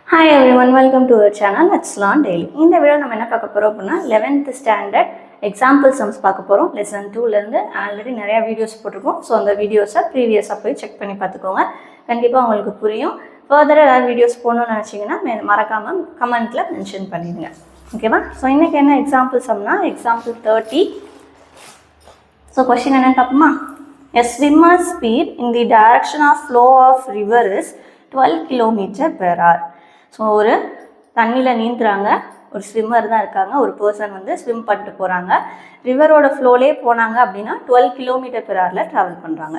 Hi everyone, welcome to our channel. Let's learn daily. இந்த video நம்ம என்ன பார்க்க போறோம் அப்படின்னா 11th ஸ்டாண்டர்ட் எக்ஸாம்பிள் சம்ஸ் பார்க்க போறோம். லெசன் 2ல இருந்து ஆல்ரெடி நிறைய வீடியோஸ் போட்டிருக்கோம். ஸோ அந்த வீடியோஸை ப்ரீவியஸாக போய் செக் பண்ணி பார்த்துக்கோங்க. கண்டிப்பாக உங்களுக்கு புரியும். ஃபர்தராக ஏதாவது வீடியோஸ் போகணும்னு நினச்சிங்கன்னா மறக்காமல் கமெண்ட்டில் மென்ஷன் பண்ணிடுங்க. ஓகேவா? ஸோ இன்றைக்கி என்ன எக்ஸாம்பிள் சம்னா எக்ஸாம்பிள் 30. ஸோ கொஸ்டின் என்னன்னு பார்ப்போமா? A swimmer's speed in the direction of flow of river is 12 km/h. So ஒரு தண்ணியில் நீந்துறாங்க, ஒரு ஸ்விம்மர் தான் இருக்காங்க, ஒரு பர்சன் வந்து ஸ்விம் பண்ணிட்டு போகிறாங்க. ரிவரோட ஃப்ளோலே போனாங்க அப்படின்னா 12 km/h ட்ராவல் பண்ணுறாங்க.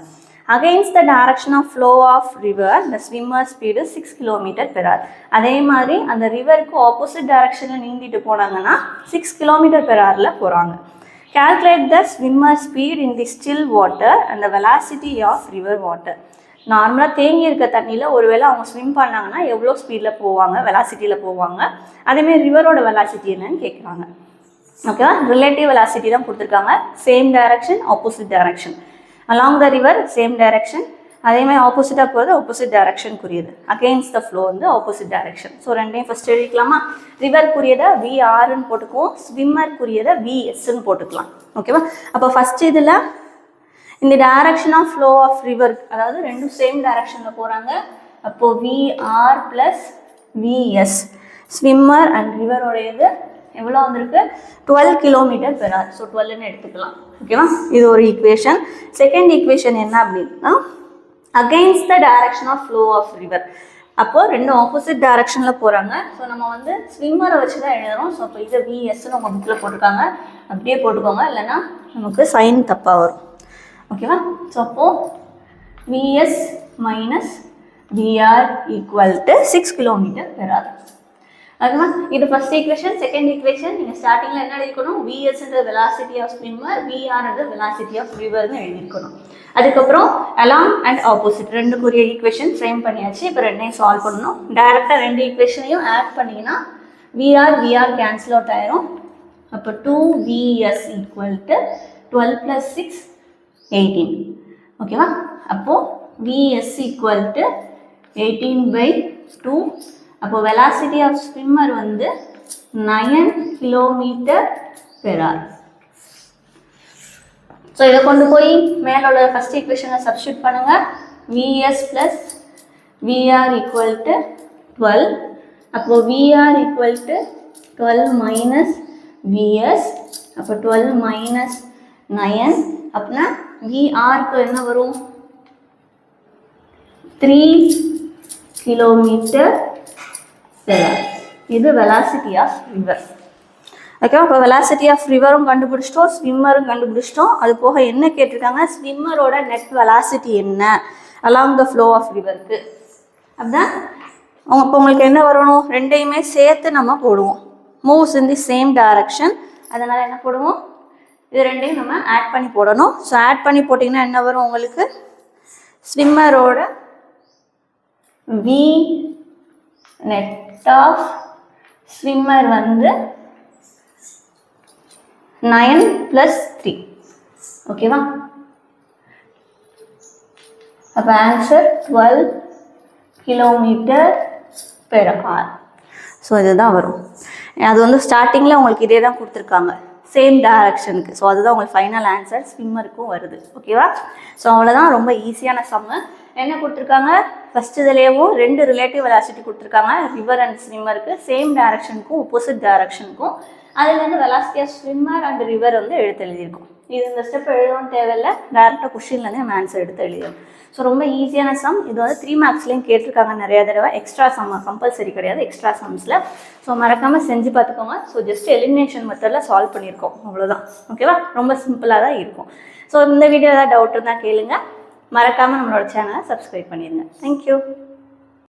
Against the direction of flow of river the swimmer speed 6 km/h. அதே மாதிரி அந்த ரிவருக்கு ஆப்போசிட் டைரக்ஷனில் நீந்திட்டு போனாங்கன்னா 6 km/h போகிறாங்க. Calculate the swimmer speed in the still water and the velocity of river water. நார்மலாக தேங்கி இருக்க தண்ணியில் ஒருவேளை அவங்க ஸ்விம் பண்ணாங்கன்னா எவ்வளோ ஸ்பீடில் போவாங்க, வெலாசிட்டியில் போவாங்க. அதேமாதிரி ரிவரோட வெலாசிட்டி என்னன்னு கேட்குறாங்க. ஓகேவா? ரிலேட்டிவ் வெலாசிட்டி தான் கொடுத்துருக்காங்க. Same direction, opposite direction. Along the river same direction, அதேமாதிரி ஆப்போசிட்டாக போகிறது ஆப்போசிட் டைரக்ஷனுக்குரியது. அகெயின்ஸ்ட் த ஃப்ளோ வந்து ஆப்போசிட் டைரக்ஷன். ஸோ ரெண்டையும் ஃபஸ்ட் எழுதிக்கலாமா? ரிவருக்குரியதை VRன்னு போட்டுக்குவோம், ஸ்விம்மருக்குரியதை VSன்னு போட்டுக்கலாம். ஓகேவா? அப்போ ஃபஸ்ட் இதில் இந்த direction of flow of river, அதாவது ரெண்டும் சேம் டைரக்ஷனில் போகிறாங்க. அப்போது VR + VS, ஸ்விம்மர் அண்ட் ரிவரோடையது எவ்வளோ வந்திருக்கு? 12 km/h. ஸோ 12ன்னு எடுத்துக்கலாம். ஓகேவா? இது ஒரு ஈக்குவேஷன். செகண்ட் ஈக்குவேஷன் என்ன அப்படின்னா against the direction of flow of river. அப்போது ரெண்டும் ஆப்போசிட் டைரக்ஷனில் போகிறாங்க. ஸோ நம்ம வந்து ஸ்விம்மரை வச்சு தான் எழுதுகிறோம். ஸோ அப்போ இதை VSன்னு உங்கள் புக்கில் போட்டிருக்காங்க, அப்படியே போட்டுக்கோங்க, இல்லைன்னா நமக்கு சைன் தப்பாக வரும். ஓகேவா? ஸோ அப்போது VS - VR = 6 km/h. ஓகேவா? இது ஃபர்ஸ்ட் ஈக்குவேஷன். செகண்ட் ஈக்குவேஷன் நீங்கள் ஸ்டார்டிங்கில் என்ன எழுதிக்கணும்? VSன்ற வெலாசிட்டி ஆஃப் ஸ்விம்மர், VRன்ற வெலாசிட்டி ஆஃப் ரிவர்னு எழுதிக்கணும். அதுக்கப்புறம் அலாங் அண்ட் ஆப்போசிட் ரெண்டுக்குரிய ஈக்குவேஷன் ஃப்ரேம் பண்ணியாச்சு. இப்போ ரெண்டையும் சால்வ் பண்ணணும். டைரெக்டாக ரெண்டு ஈக்குவேஷனையும் ஆட் பண்ணிங்கன்னா VR கேன்சல் அவுட் ஆயிரும். அப்போ 2VS = 12 + 6 18. ஓகேவா? அப்போது VS = 18/2. அப்போ வெலாசிட்டி ஆஃப் ஸ்விம்மர் வந்து 9 km/h. ஸோ இதை கொண்டு போய் மேலோட ஃபர்ஸ்ட் ஈக்குவேஷனை சப்ஸ்டியூட் பண்ணுங்கள். VS + VR = 12. அப்போது VR = 12 - VS. அப்போ 12 - 9 அப்படின்னா VRக்கு என்ன வரும்? 3 km/h. இது வெலாசிட்டி ஆஃப் ரிவர். ஓகேவா? இப்போ வெலாசிட்டி ஆஃப் ரிவரும் கண்டுபிடிச்சிட்டோம், ஸ்விம்மரும் கண்டுபிடிச்சிட்டோம். அது போக என்ன கேட்டிருக்காங்க? ஸ்விம்மரோட நெட் வெலாசிட்டி என்ன அலாங் த ஃப்ளோ ஆஃப் ரிவருக்கு. அப்படின்னா இப்போ உங்களுக்கு என்ன வரணும்? ரெண்டையுமே சேர்த்து நம்ம போடுவோம். Moves in the same direction. அதனால் என்ன போடுவோம்? இது ரெண்டையும் நம்ம ஆட் பண்ணி போடணும். ஸோ ஆட் பண்ணி போட்டிங்கன்னா என்ன வரும் உங்களுக்கு? ஸ்விம்மரோட V நெட் ஆஃப் ஸ்விம்மர் வந்து 9 + 3. ஓகேவா? அப்போ ஆன்சர் 12 km/h. ஸோ இதுதான் வரும். அது வந்து ஸ்டார்டிங்கில் உங்களுக்கு இதே தான் கொடுத்துருக்காங்க, சேம் டைரக்ஷனுக்கு. ஸோ அதுதான் உங்களுக்கு ஃபைனல் ஆன்சர் ஸ்விம்மருக்கும் வருது. ஓகேவா? ஸோ அவ்வளோதான், ரொம்ப ஈஸியான சம்மு. என்ன கொடுத்துருக்காங்க? ஃபஸ்ட் இதுலேயும் ரெண்டு ரிலேட்டிவ் வெலாசிட்டி கொடுத்துருக்காங்க, ரிவர் அண்ட் ஸ்விம்மருக்கு, சேம் டைரக்ஷனுக்கும் ஆப்போசிட் டைரக்ஷனுக்கும். அதுலேருந்து velocity of swimmer and river வந்து எடுத்து எழுதியிருக்கும். இது இந்த ஸ்டெப் எழுதவும் தேவையில்லை, டேரெக்டாக கொஷின்லேருந்து நம்ம ஆன்சர் எடுத்து எழுதிடும். ஸோ ரொம்ப ஈஸியான சம். இது வந்து 3 மார்க்ஸ்லேயும் கேட்டிருக்காங்க நிறையா தடவை. எக்ஸ்ட்ரா சம் கம்பல்சரி கிடையாது, எக்ஸ்ட்ரா சம்ஸில். ஸோ மறக்காமல் செஞ்சு பார்த்துக்கோங்க. ஸோ ஜஸ்ட் எலிமினேஷன் மெத்தடில் சால்வ் பண்ணியிருக்கோம், அவ்வளோதான். ஓகேவா? ரொம்ப சிம்பிளாக தான் இருக்கும். ஸோ இந்த வீடியோ ஏதாவது டவுட் இருந்தால் கேளுங்க. மறக்காமல் நம்மளோட சேனலை சப்ஸ்கிரைப் பண்ணிடுங்க. தேங்க்யூ.